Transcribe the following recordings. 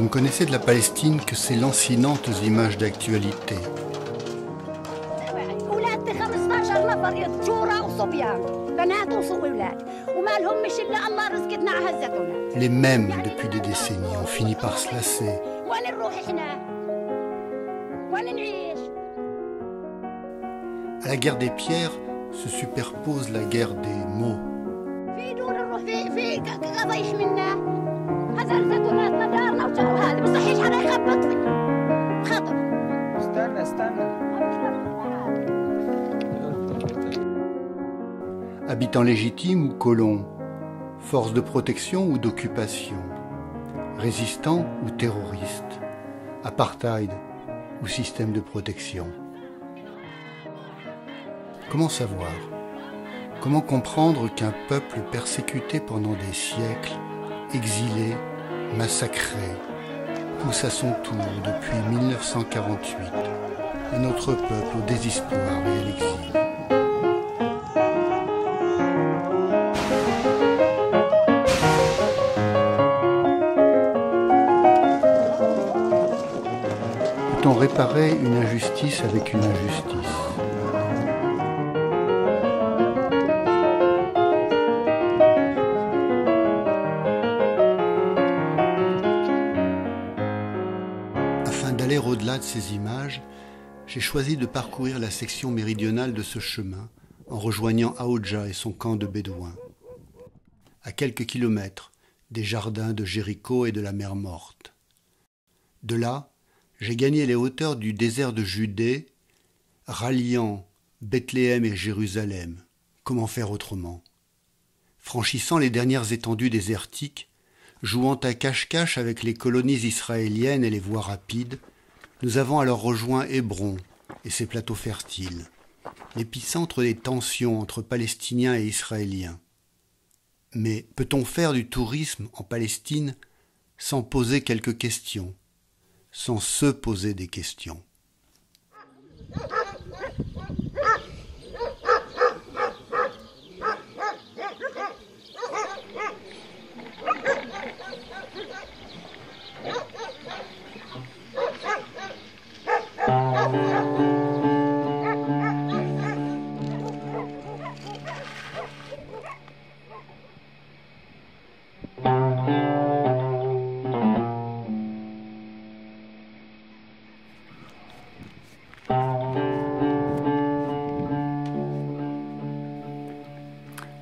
ne connaissez de la Palestine que ces lancinantes images d'actualité. Les mêmes, depuis des décennies, ont fini par se lasser. À la guerre des pierres se superpose la guerre des mots. Habitants légitimes ou colons, forces de protection ou d'occupation, résistants ou terroristes, apartheid ou système de protection. Comment savoir? Comment comprendre qu'un peuple persécuté pendant des siècles, exilé, massacré, pousse à son tour depuis 1948 un autre peuple au désespoir et à l'exil? Peut-on réparer une injustice avec une injustice? Afin d'aller au-delà de ces images, j'ai choisi de parcourir la section méridionale de ce chemin en rejoignant Aoudja et son camp de bédouins. À quelques kilomètres des jardins de Jéricho et de la mer Morte. De là, j'ai gagné les hauteurs du désert de Judée, ralliant Bethléem et Jérusalem. Comment faire autrement? Franchissant les dernières étendues désertiques, jouant à cache-cache avec les colonies israéliennes et les voies rapides, nous avons alors rejoint Hébron et ses plateaux fertiles, l'épicentre des tensions entre Palestiniens et Israéliens. Mais peut-on faire du tourisme en Palestine sans poser quelques questions, sans se poser des questions?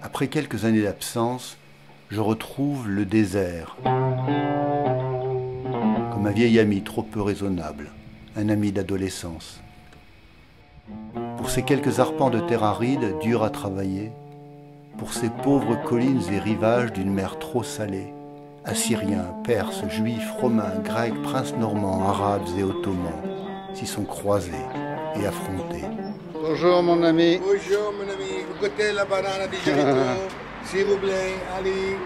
Après quelques années d'absence, je retrouve le désert, comme un vieil ami trop peu raisonnable, un ami d'adolescence. Pour ces quelques arpents de terre aride, durs à travailler, pour ces pauvres collines et rivages d'une mer trop salée, Assyriens, Perses, Juifs, Romains, Grecs, princes normands, Arabes et Ottomans s'y sont croisés et affrontés. Bonjour mon ami. Bonjour mon ami. Vous goûtez la banane de Jéricho, s'il vous plaît, allez.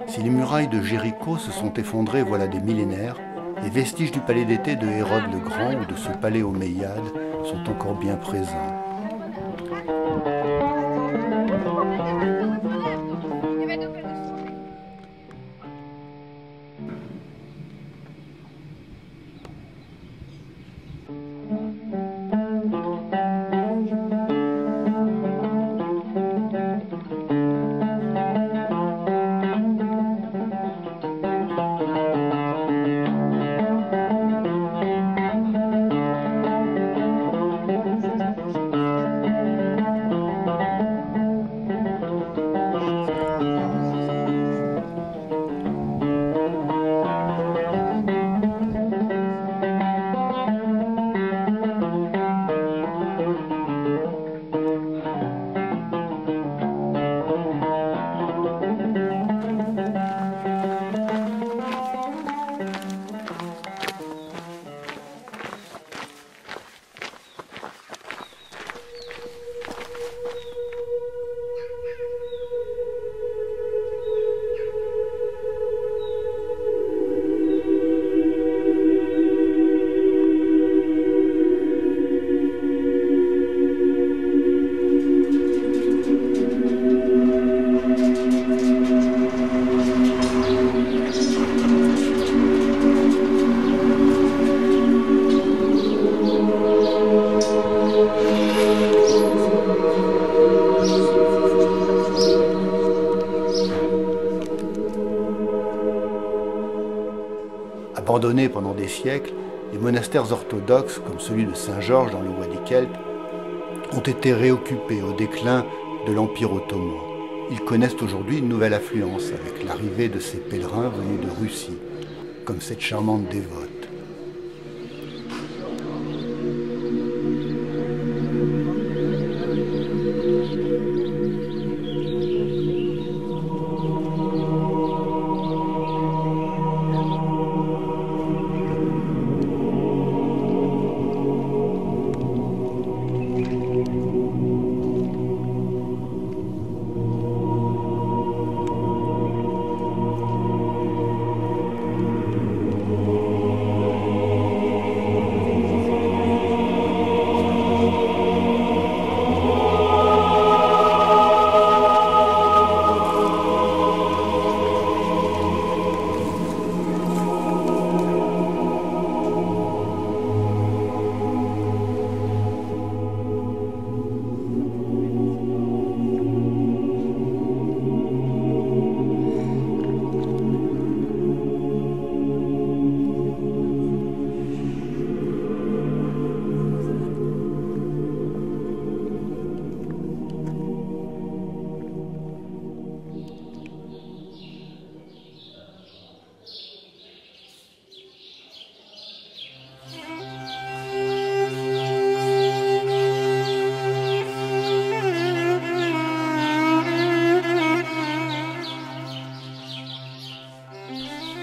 Si les murailles de Jéricho se sont effondrées voilà des millénaires, les vestiges du palais d'été de Hérode le Grand ou de ce palais Omeyyade sont encore bien présents. Abandonnés pendant des siècles, les monastères orthodoxes, comme celui de Saint-Georges dans le Wadi Kelt, ont été réoccupés au déclin de l'Empire ottoman. Ils connaissent aujourd'hui une nouvelle affluence avec l'arrivée de ces pèlerins venus de Russie, comme cette charmante dévote.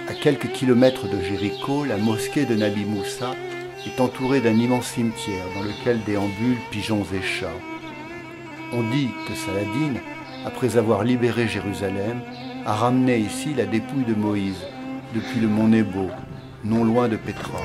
À quelques kilomètres de Jéricho, la mosquée de Nabi Moussa est entourée d'un immense cimetière dans lequel déambulent pigeons et chats. On dit que Saladin, après avoir libéré Jérusalem, a ramené ici la dépouille de Moïse, depuis le mont Nebo, non loin de Pétra.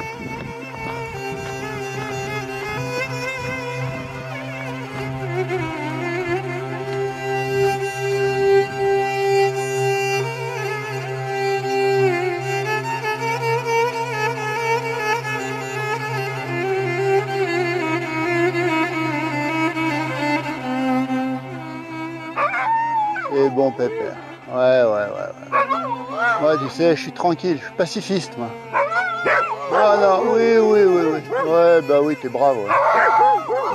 Et bon pépère. Ouais. Moi, tu sais, je suis tranquille, je suis pacifiste, moi. Ah non, oui. Ouais, bah oui, t'es brave, ouais.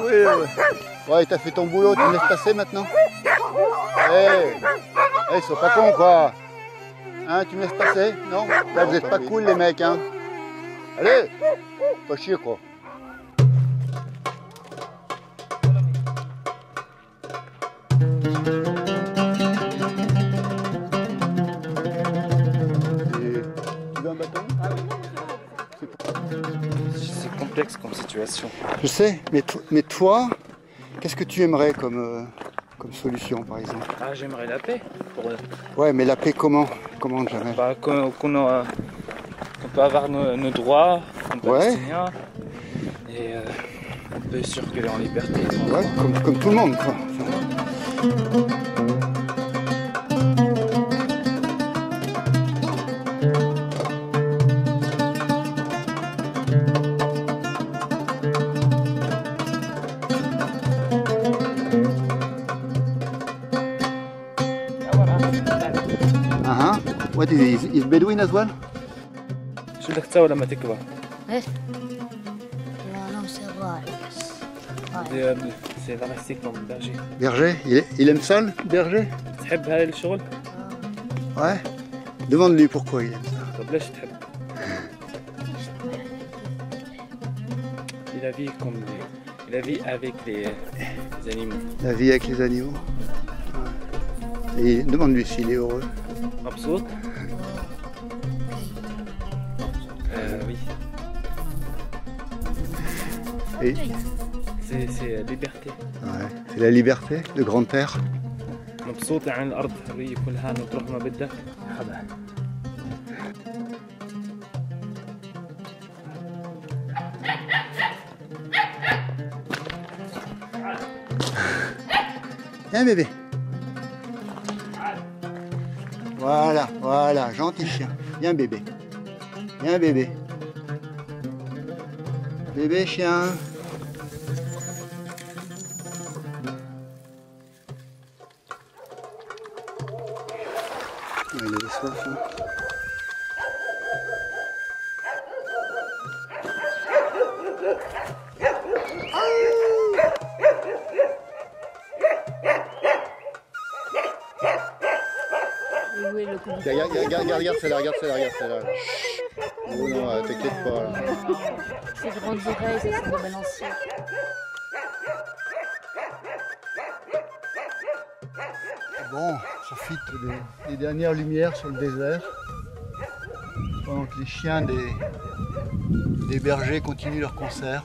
Oui. Ouais, t'as fait ton boulot, tu me laisses passer maintenant? Ils sont pas cons, quoi. Hein, tu me laisses passer? Non? Là, vous êtes pas cool, les mecs, hein. Allez! Pas chier, quoi. C'est complexe comme situation. Je sais, mais toi, qu'est-ce que tu aimerais comme solution, par exemple? Ah, j'aimerais la paix. Ouais, mais la paix comment? Comment jamais? Bah, qu'on peut avoir nos droits en palestinien et on peut circuler en liberté. Ouais, comme tout le monde, quoi. What is Bedouin as well? شو بدك تسوي لما تكبر؟ ايه لا non c'est vrai. C'est la rester comme berger. Berger, il aime ça, le berger? تحب هاي الشغل؟ Ouais. Demande-lui pourquoi il aime ça. طب ليش تحب؟ Il a vie comme il a vie avec les animaux. La vie avec les animaux. Ouais. Et demande-lui s'il est heureux. مبسوط؟ Oui. Et C'est la liberté. ouais. C'est la liberté, le grand-père. مبسوط عن الأرض حرية كلها تروح ما بدك. هذا. Viens bébé. Voilà, gentil chien. Viens bébé. Viens bébé. Bébé chien. Il avait soif, hein. Regarde celle-là, regarde celle-là. Oh non, t'inquiète pas là. Ses grandes oreilles, ça c'est de balancier. Bon, on profite des dernières lumières sur le désert. Pendant que les chiens des bergers continuent leur concert.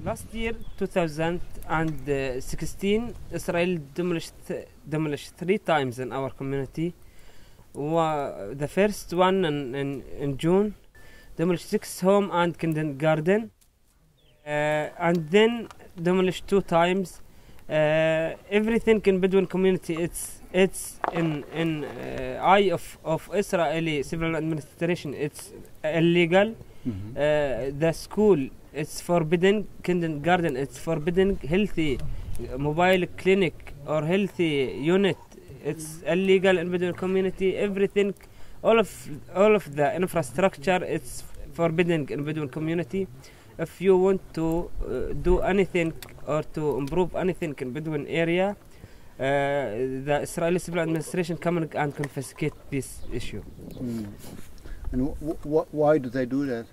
Last year, 2016, Israel demolished 3 times in our community. The first one in June, demolished 6 home and kindergarten, and then demolished 2 times. Everything in Bedouin community, it's in eye of Israeli civil administration. It's illegal. The school, it's forbidden. Kindergarten, it's forbidden. Healthy mobile clinic or healthy unit, it's illegal in Bedouin community. Everything, all of the infrastructure, it's forbidden in Bedouin community. If you want to do anything or to improve anything in Bedouin area, the Israeli civil administration come and confiscate this issue. And why do they do that?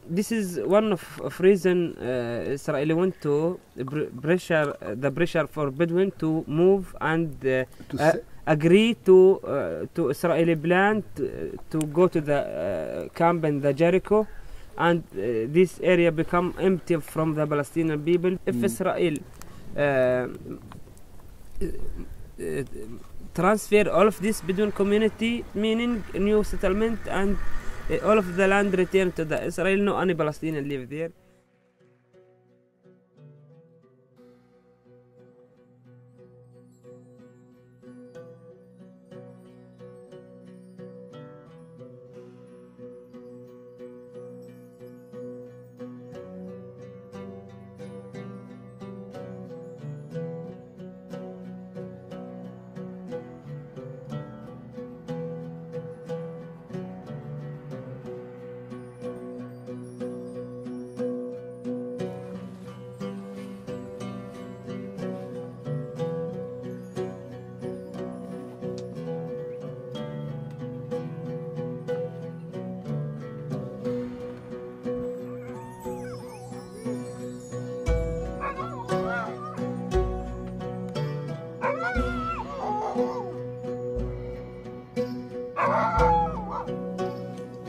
This is one of reason Israeli want to pressure for Bedouin to move and agree to Israeli plan to go to the camp in the Jericho, and this area become empty from the Palestinian people. If Israel transfer all of this Bedouin community, meaning new settlement, and all of the land return to the Israel, no any Palestinian live there.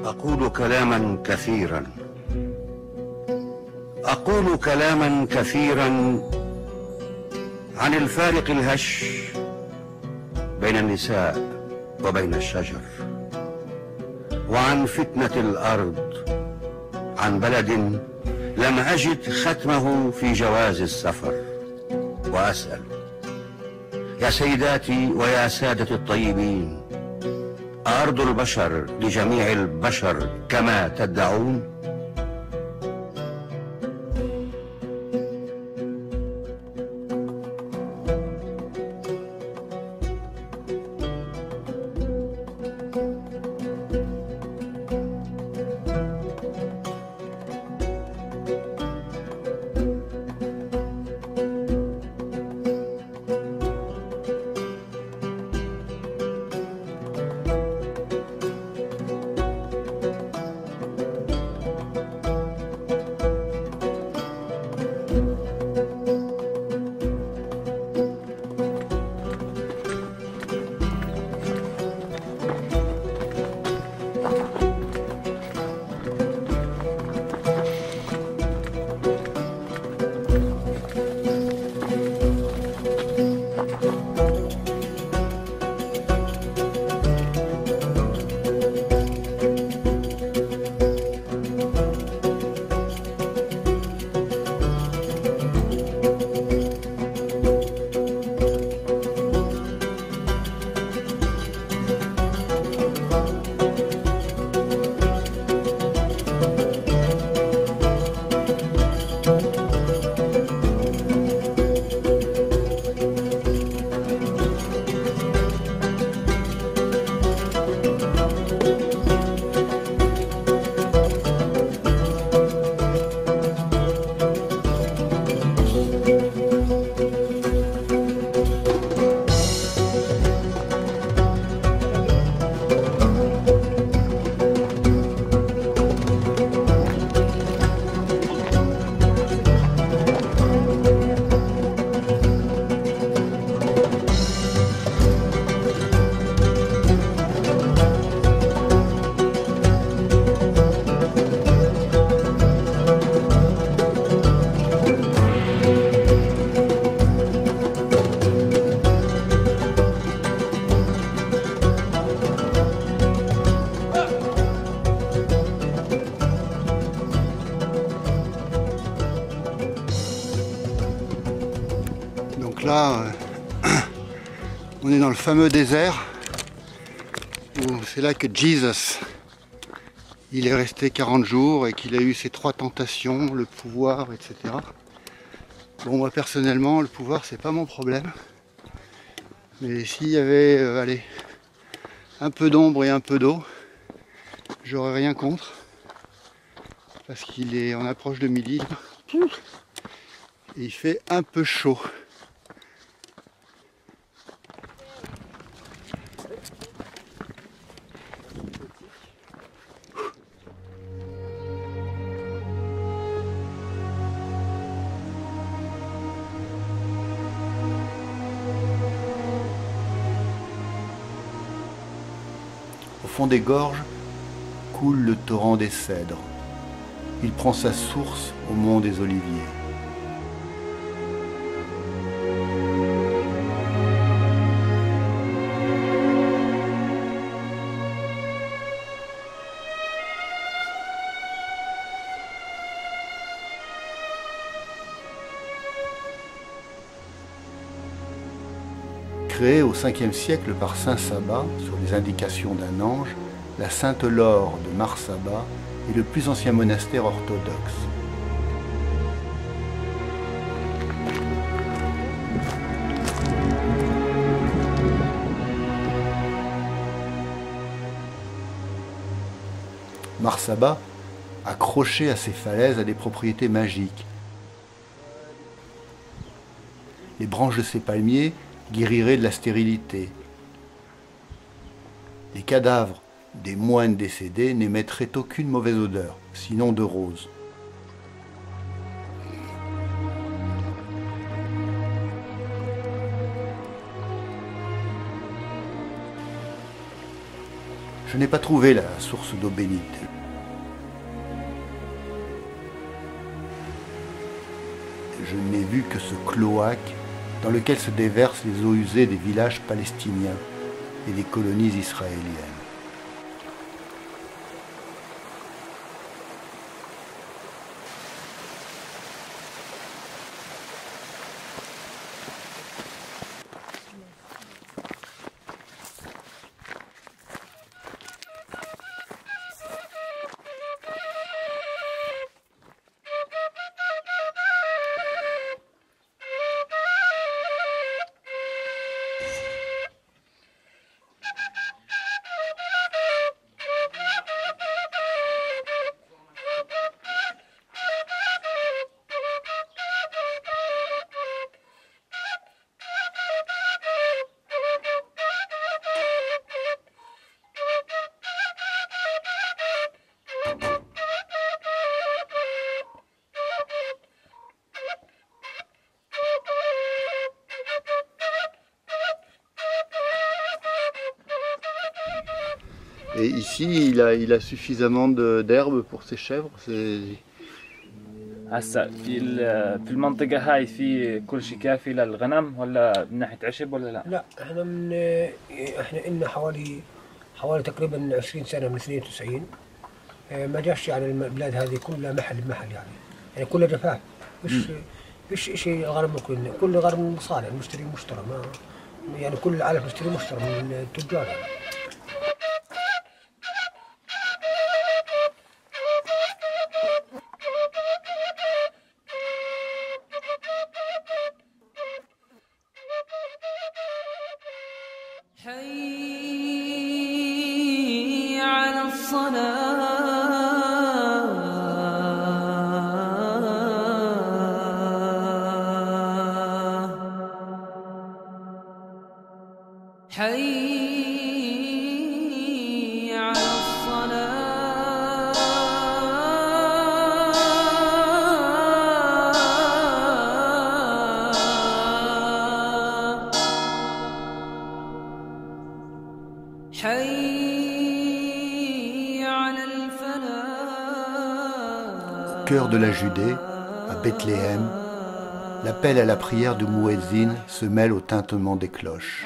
أقول كلاما كثيرا، أقول كلاما كثيرا عن الفارق الهش بين النساء وبين الشجر، وعن فتنة الأرض، عن بلد لم أجد ختمه في جواز السفر. وأسأل يا سيداتي ويا سادة الطيبين، أرض البشر لجميع البشر كما تدعون؟ là, on est dans le fameux désert, où c'est là que Jesus, il est resté 40 jours et qu'il a eu ses 3 tentations, le pouvoir, etc. Bon, moi personnellement, le pouvoir, c'est pas mon problème. Mais s'il y avait, allez, un peu d'ombre et un peu d'eau, j'aurais rien contre. Parce qu'il est en approche de midi. Et il fait un peu chaud. Au fond des gorges coule le torrent des Cèdres. Il prend sa source au mont des Oliviers. Créée au 5e siècle par saint Saba, sur les indications d'un ange, la Sainte Laure de Marsaba est le plus ancien monastère orthodoxe. Marsaba, accroché à ses falaises, a des propriétés magiques. Les branches de ses palmiers guériraient de la stérilité. Les cadavres des moines décédés n'émettraient aucune mauvaise odeur, sinon de rose. Je n'ai pas trouvé la source d'eau bénite. Je n'ai vu que ce cloaque dans lequel se déversent les eaux usées des villages palestiniens et des colonies israéliennes. Et ici, il a suffisamment d'herbe pour ses chèvres. هسا في المنطقة هاي في كل شيء كافي للغنم ولا من ناحية عشب ولا لا؟ لا احنا إلنا حوالي تقريبا 20 سنة من 92 ما جاش يعني البلاد هذه كلها محل بمحل يعني كلها جفاف مش شيء غنم ممكن كل غنم صالح المشتري مشترى ما يعني كل العالم مشتري مشترى من التجار يعني. حي على الصلاة حي على الصلاة حي على الفلاح. Cœur de la Judée, à Bethléem, l'appel à la prière du Mouezzin se mêle au tintement des cloches.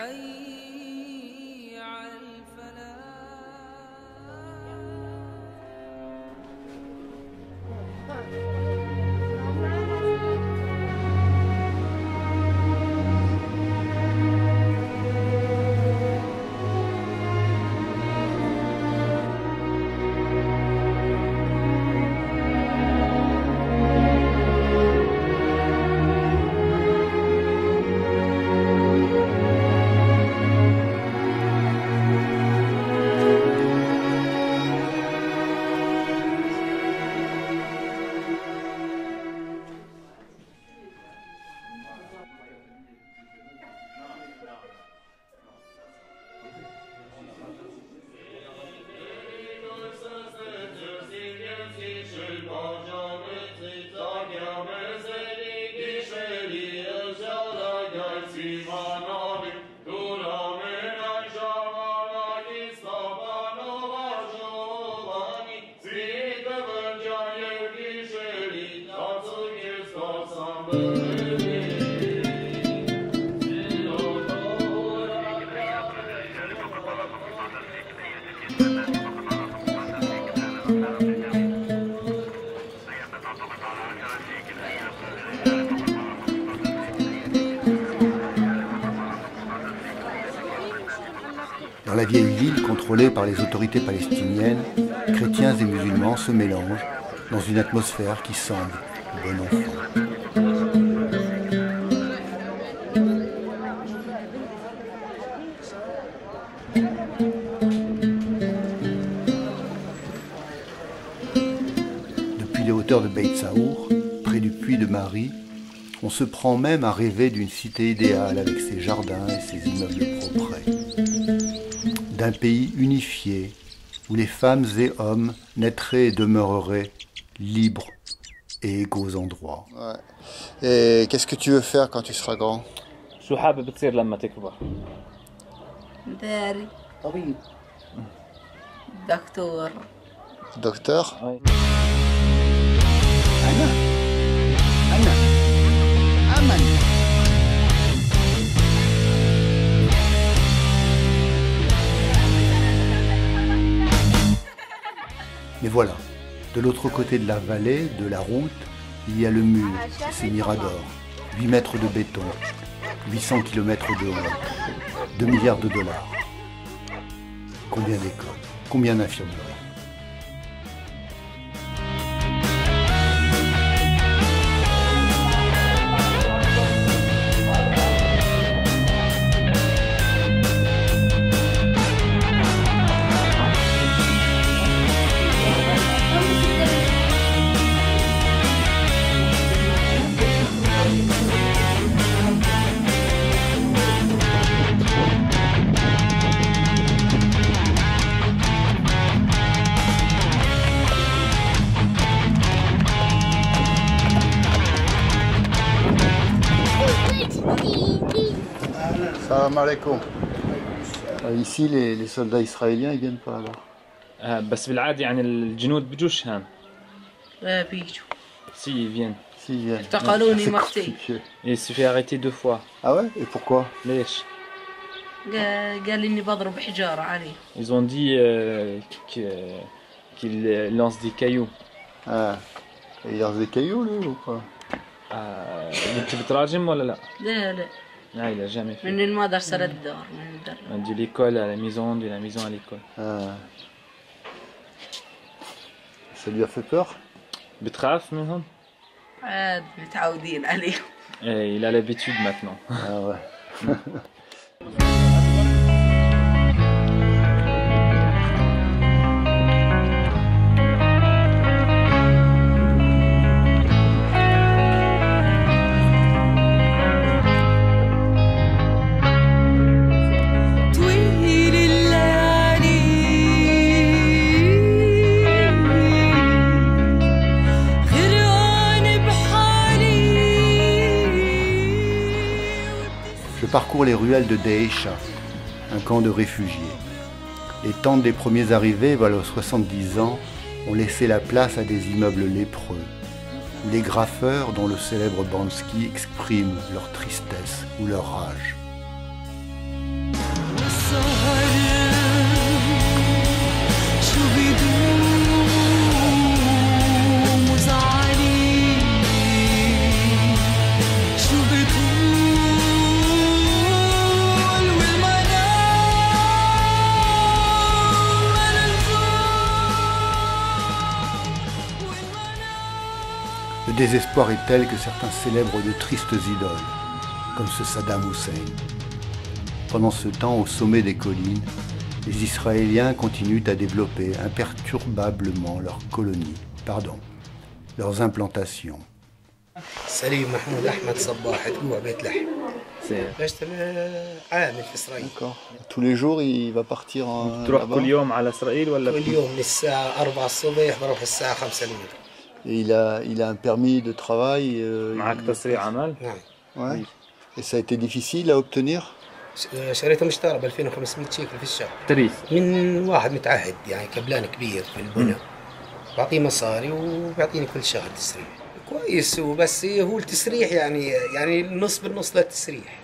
Dans la vieille ville contrôlée par les autorités palestiniennes, chrétiens et musulmans se mélangent dans une atmosphère qui semble bon enfant. Depuis les hauteurs de Beit Saour, près du puits de Marie, on se prend même à rêver d'une cité idéale avec ses jardins et ses immeubles propres. D'un pays unifié, où les femmes et hommes naîtraient et demeureraient libres et égaux en droit. Ouais. Et qu'est-ce que tu veux faire quand tu seras grand? شو حابب تصير لما تكبر؟ داري طبيب. دكتور Docteur? Mais voilà, de l'autre côté de la vallée, de la route, il y a le mur et ses miradors, 8 mètres de béton, 800 km de haut, 2 milliards de dollars. Combien d'écoles, combien d'infirmeries? Salam alaikum. Ici, les soldats israéliens, ils viennent pas alors? بس بالعادة يعني الجنود بيجوش هان. لا بيجوا Si, ils viennent. S'ils viennent. اعتقلوني C'est مرتين compliqué. Et il s'est fait arrêter 2 fois. Ah ouais? Et pourquoi? ليش؟ قال اني بضرب حجاره عليه Ils ont dit qu'ils lancent des cailloux. Ah. Et il lance des cailloux, lui, ou pas? انت بتراجم ولا لا؟ لا لا Non, il a jamais fait. من المدرسه للدار من الدار De l'école à la maison, de la maison à l'école. Ah. Ça lui a fait peur? بتخاف منهم؟ عاد متعودين عليه Et il a l'habitude maintenant. Ah ouais. طويل الليالي غرقان بحالي Je parcours les ruelles de Daesha, un camp de réfugiés. Les tentes des premiers arrivés, voilà 70 ans, ont laissé la place à des immeubles lépreux, où les graffeurs, dont le célèbre Bansky, expriment leur tristesse ou leur rage. شو بيدوم وزعلي شو بتقول والمنام أنا Le désespoir est tel que certains célèbrent de tristes idoles, comme ce Saddam Hussein. Pendant ce temps, au sommet des collines, les Israéliens continuent à développer imperturbablement leurs implantations. سليم محمود أحمد صباح تجوع بيت لحم عشت عامل في إسرائيل D'accord. Tous les jours, il va partir en. تروح là-bas. كل يوم على إسرائيل ولا؟ كل يوم من الساعة 4 الصبح بروح الساعة 5 المغرب Et il a un permis de travail. معك تصريح عمل؟ نعم Ouais. Et ça a été difficile à obtenir? شريته مشترى ب 2500 شيكل في الشهر. تريس. من واحد متعهد يعني كبلان كبير في البناء. بعطيه مصاري وبيعطيني كل شهر تسريح. كويس وبس هو التسريح يعني النص بالنص للتسريح.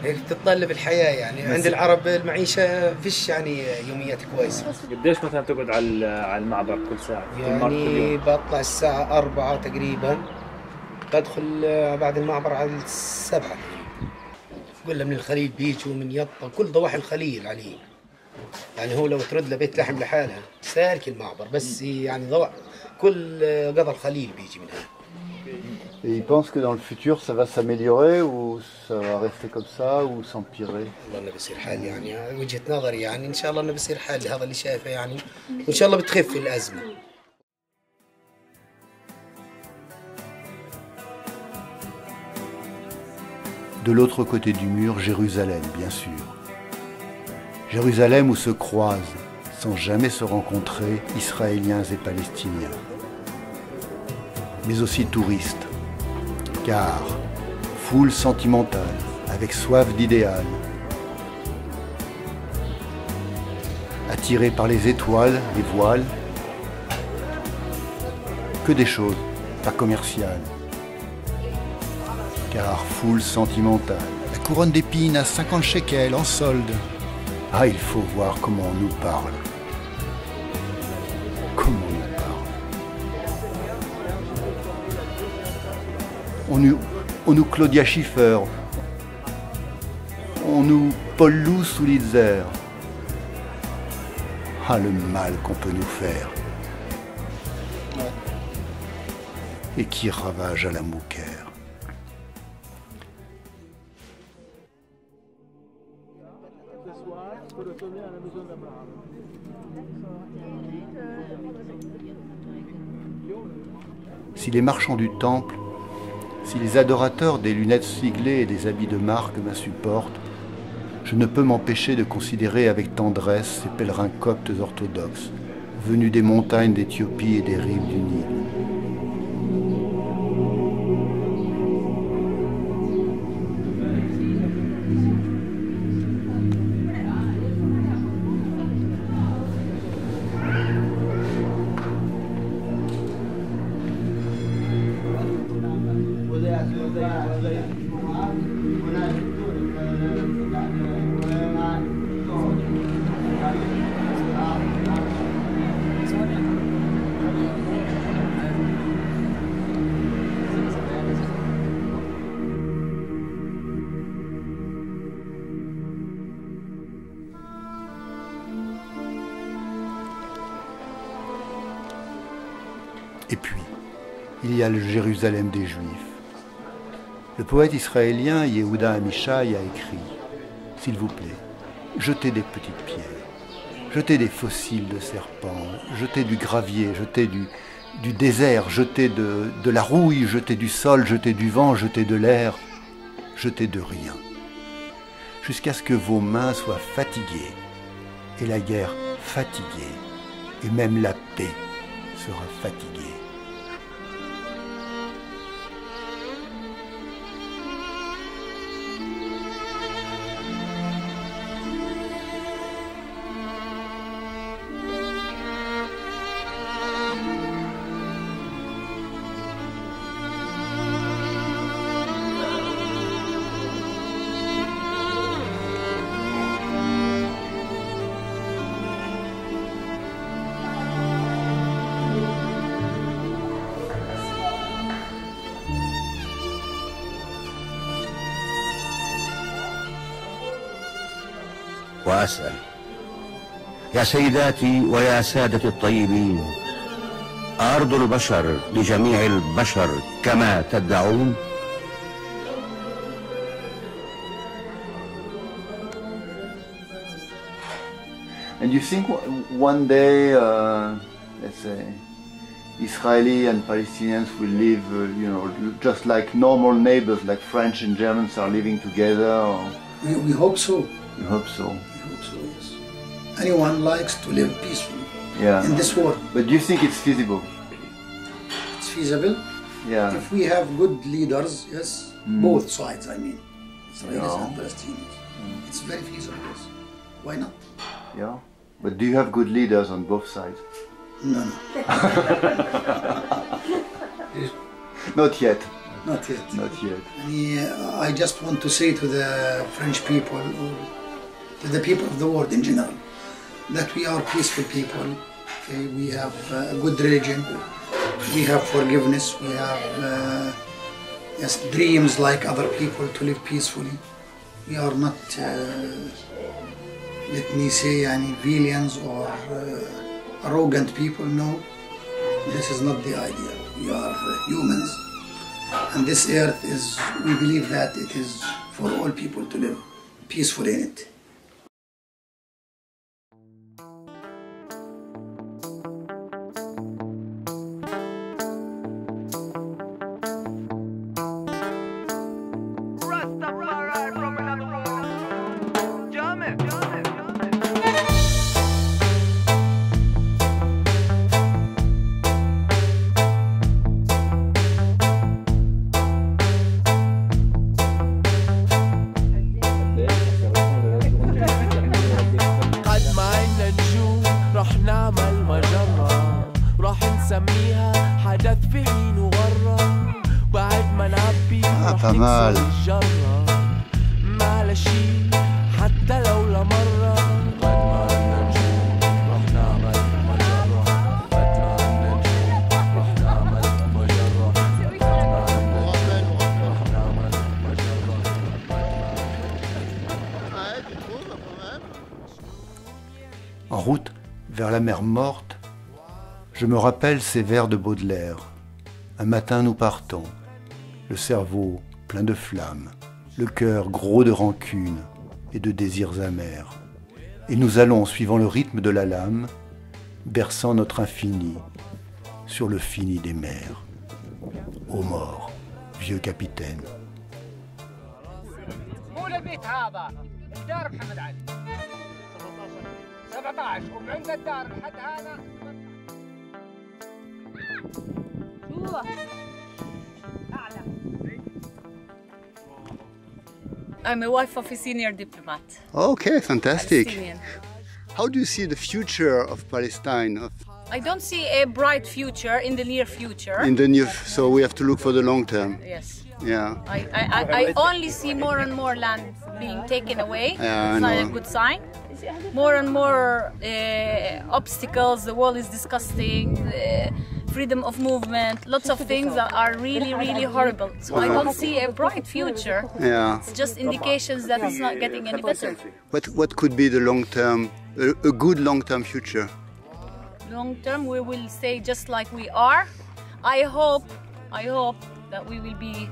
هيك بتتطلب الحياة يعني عند العرب المعيشة فيش يعني يوميات كويسة. قديش مثلا تقعد على المعبر كل ساعة؟ يعني بطلع الساعة 4 تقريبا بدخل بعد المعبر على 7 تقريبا. كله من الخليل بيجوا من يطا كل ضواحي الخليل عليه. يعني هو لو ترد له بيت لحم لحالها سالك المعبر بس يعني كل قضى الخليل بيجي من هنا. Et ils pensent que dans le futur ça va s'améliorer ou ça va rester comme ça ou s'empirer. والله انه بيصير حل يعني وجهة نظري يعني ان شاء الله انه بيصير حل هذا اللي شايفه يعني وان شاء الله بتخف الازمة. De l'autre côté du mur, Jérusalem, bien sûr. Jérusalem où se croisent, sans jamais se rencontrer, Israéliens et Palestiniens. Mais aussi touristes, car foule sentimentale, avec soif d'idéal. Attirés par les étoiles, les voiles, que des choses, pas commerciales. Car foule sentimentale. La couronne d'épines à 50 shekels en solde. Ah, il faut voir comment on nous parle. Comment on nous parle. On nous Claudia Schiffer. On nous Paul Lou Soulitzer. Ah, le mal qu'on peut nous faire. Et qui ravage à la Mouker. Si les marchands du temple, si les adorateurs des lunettes siglées et des habits de marque m'insupportent, je ne peux m'empêcher de considérer avec tendresse ces pèlerins coptes orthodoxes, venus des montagnes d'Éthiopie et des rives du Nil. Et puis, il y a le Jérusalem des Juifs. Le poète israélien Yehuda Amichai a écrit « S'il vous plaît, jetez des petites pierres, jetez des fossiles de serpents, jetez du gravier, jetez du désert, jetez de la rouille, jetez du sol, jetez du vent, jetez de l'air, jetez de rien, jusqu'à ce que vos mains soient fatiguées, et la guerre fatiguée, et même la paix sera fatiguée. » وأسأل يا سيداتي ويا سادتي الطيبين، أرض البشر لجميع البشر كما تدعون؟ And you think one day, let's say, Israeli and Palestinians will live, just like normal neighbors, like French and Germans are living together? Or? We hope so. You hope so? We hope so, yes. Anyone likes to live peacefully in this world. But do you think it's feasible? It's feasible? Yeah. If we have good leaders, yes, both sides, I mean. Israelis and Palestinians. It's very feasible. Yes. Why not? Yeah. But do you have good leaders on both sides? No. Not yet. Not yet. Not yet. I just want to say to the French people, or to the people of the world in general, that we are peaceful people. Okay? We have a good religion. We have forgiveness. We have dreams like other people to live peacefully. We are not, let me say, villains or arrogant people. No, this is not the idea. We are humans. And this earth is, we believe that it is for all people to live peacefully in it. Pas mal. En route vers la mer Morte, je me rappelle ces vers de Baudelaire. Un matin nous partons, le cerveau plein de flammes, le cœur gros de rancune et de désirs amers. Et nous allons, suivant le rythme de la lame, berçant notre infini sur le fini des mers. Ô mort, vieux capitaine. I'm a wife of a senior diplomat. Okay, fantastic. Palestinian. How do you see the future of Palestine? I don't see a bright future in the near future. So we have to look for the long term. Yes. Yeah. I only see more and more land being taken away. Yeah, it's not a good sign. More and more obstacles. The world is disgusting. Freedom of movement, lots of things that are really, really horrible. So I don't see a bright future. Yeah. It's just indications that it's not getting any better. What could be the long term, a good long term future? Long term, we will stay just like we are. I hope that we will be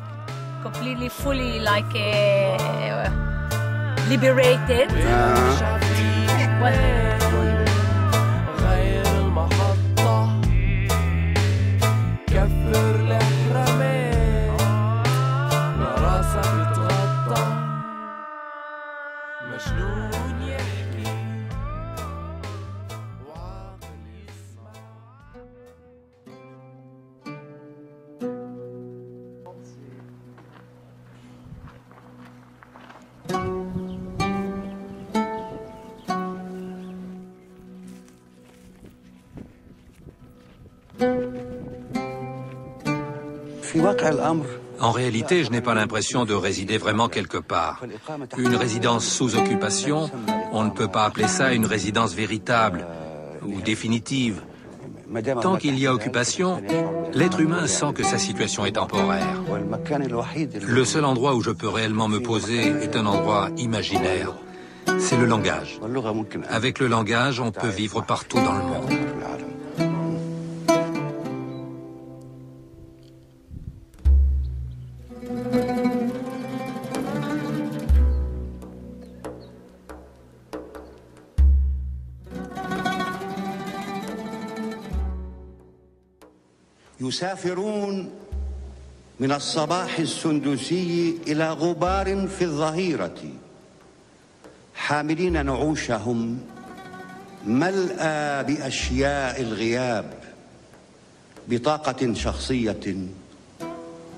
completely, fully like liberated. كثر الحرمين راسك يتغطى مجنون يحكي وعاقل يسمع. En réalité, je n'ai pas l'impression de résider vraiment quelque part. Une résidence sous occupation, on ne peut pas appeler ça une résidence véritable ou définitive. Tant qu'il y a occupation, l'être humain sent que sa situation est temporaire. Le seul endroit où je peux réellement me poser est un endroit imaginaire. C'est le langage. Avec le langage, on peut vivre partout dans le monde. يسافرون من الصباح السندسي إلى غبار في الظهيرة حاملين نعوشهم ملأى بأشياء الغياب بطاقة شخصية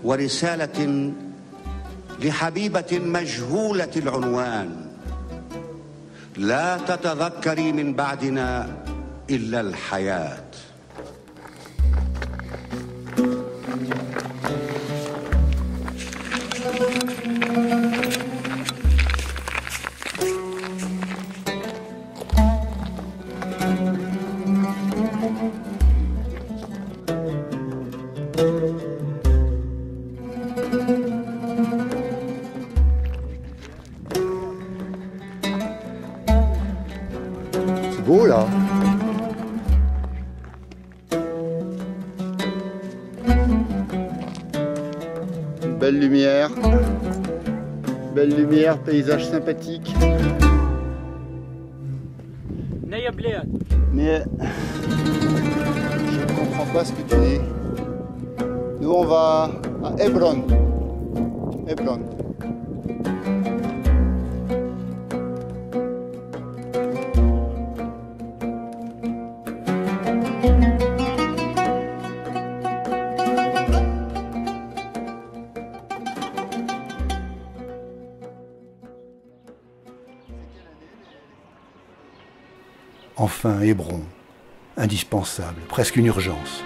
ورسالة لحبيبة مجهولة العنوان لا تتذكري من بعدنا إلا الحياة. C'est beau là. Belle lumière, paysage sympathique. Mais je ne comprends pas ce que tu dis. Nous on va à Hébron. Hébron. Enfin, Hébron, indispensable, presque une urgence.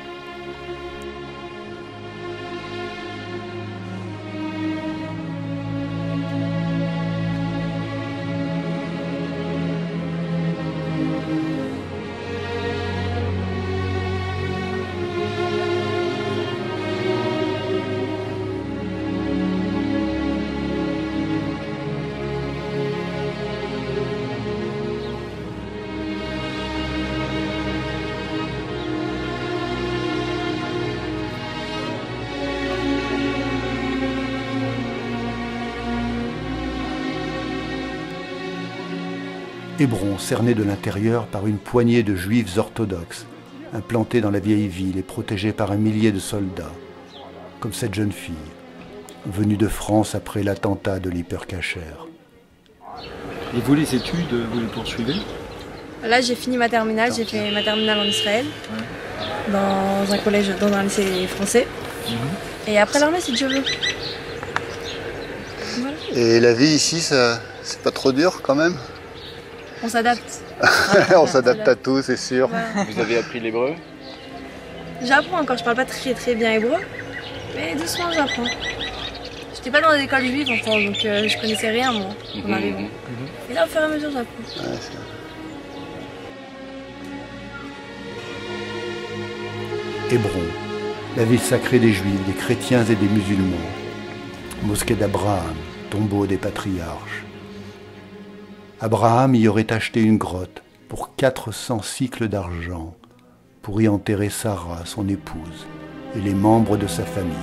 Hébron cerné de l'intérieur par une poignée de juifs orthodoxes, implantés dans la vieille ville et protégés par un millier de soldats, comme cette jeune fille, venue de France après l'attentat de l'Hypercacher. Et vous, les études, vous les poursuivez? Là, j'ai fini ma terminale, j'ai fait ma terminale en Israël, dans un collège, dans un lycée français. Et après l'armée, si Dieu veut. Voilà. Et la vie ici, c'est pas trop dur quand même? On s'adapte. On s'adapte à tout, c'est sûr. Voilà. Vous avez appris l'hébreu? J'apprends encore, je parle pas très bien hébreu, mais doucement j'apprends. J'étais pas dans des écoles juives en France, donc je connaissais rien moi, en arrivant. Et là, au fur et à mesure, j'apprends. Ouais, Hébron, la ville sacrée des Juifs, des chrétiens et des musulmans. Mosquée d'Abraham, tombeau des patriarches. Abraham y aurait acheté une grotte pour 400 cycles d'argent pour y enterrer Sarah, son épouse, et les membres de sa famille.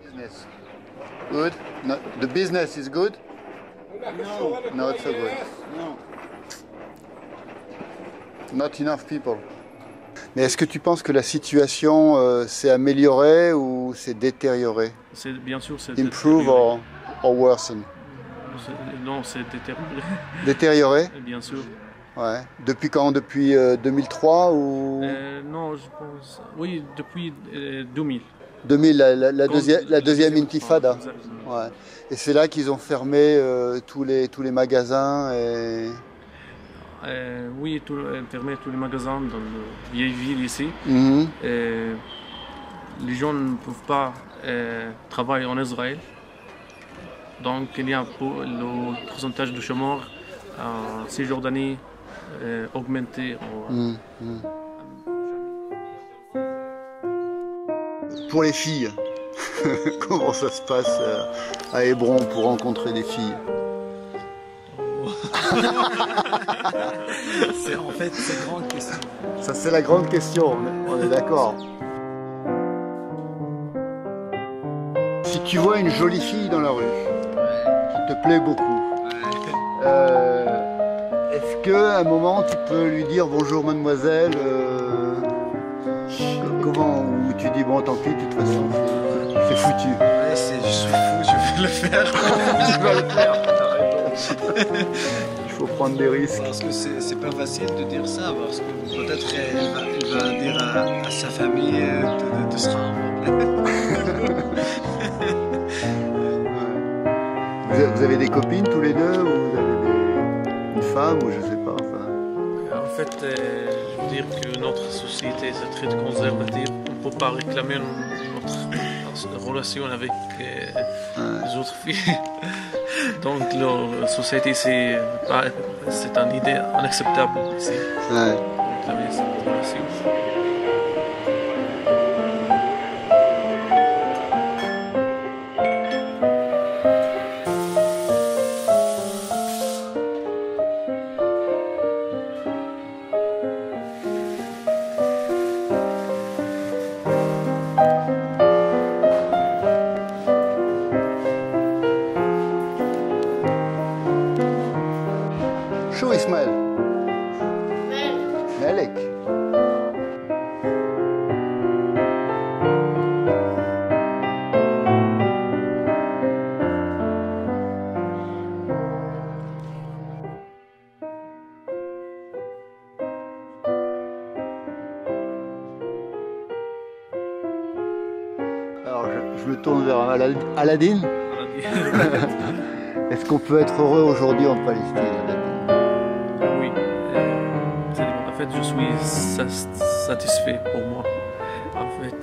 Business. Good? No, the business is good? No, not so good. No. Not enough people. Mais est-ce que tu penses que la situation s'est améliorée ou s'est détériorée? Bien sûr, c'est Improve or worsen? Non, c'est détérioré. Détérioré? Bien sûr. Ouais. Depuis quand? Depuis 2003 ou? Non, je pense. Oui, depuis 2000. 2000, la deuxième intifada. Ouais. Et c'est là qu'ils ont fermé tous les magasins et... Oui, fermé tous les magasins dans la vieille ville ici. Les gens ne peuvent pas travailler en Israël. Donc il y a le pourcentage de chômeurs en Cisjordanie augmenté. Pour les filles, comment ça se passe à Hébron pour rencontrer des filles? En fait, c'est une grande question. Ça, c'est la grande question, on est d'accord. Si tu vois une jolie fille dans la rue, qui te plaît beaucoup, est-ce qu'à un moment tu peux lui dire bonjour mademoiselle, comment, ou tu dis bon tant pis, de toute façon c'est foutu. Ouais, je suis fou, je vais le faire. Tu vas le faire, t'as raison. Il faut prendre des risques. Parce que c'est pas facile de dire ça, parce que peut-être elle va dire à sa famille de se rendre. Vous avez des copines tous les deux, ou vous avez une femme, ou je sais pas, enfin... En fait, je veux dire que notre société est très conservative. On ne peut pas réclamer notre relation avec les autres filles. Donc la société, c'est une idée inacceptable ici. Ouais. Réclamer cette relation. شو اسماعيل؟ مالك؟ Alors je me tourne vers Aladine. Est-ce qu'on peut être heureux aujourd'hui en Palestine, Aladine? Oui. En fait, je suis satisfait pour moi. En fait,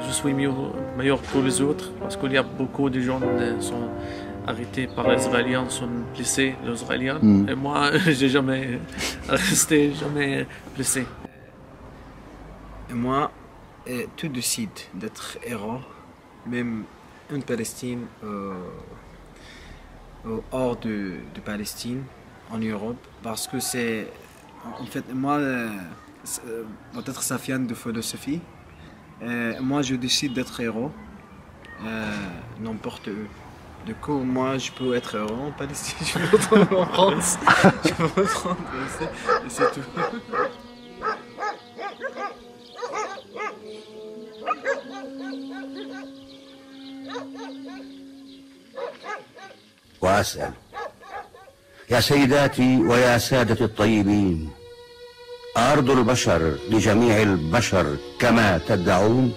je suis meilleur que les autres parce qu'il y a beaucoup de gens qui sont arrêtés par les Israéliens, sont blessés, les Israéliens. Et moi, j'ai jamais resté, jamais blessé. Et moi, tout décide d'être héros, même en Palestine, hors de Palestine, en Europe, parce que c'est, en fait, moi, peut-être ça vient de philosophie. Moi, je décide d'être héros, n'importe où. Du coup, moi, je peux être héros en Palestine, je peux être en France, je peux être en France, et c'est tout. وأسأل يا سيداتي ويا سادتي الطيبين، أرض البشر لجميع البشر كما تدعون؟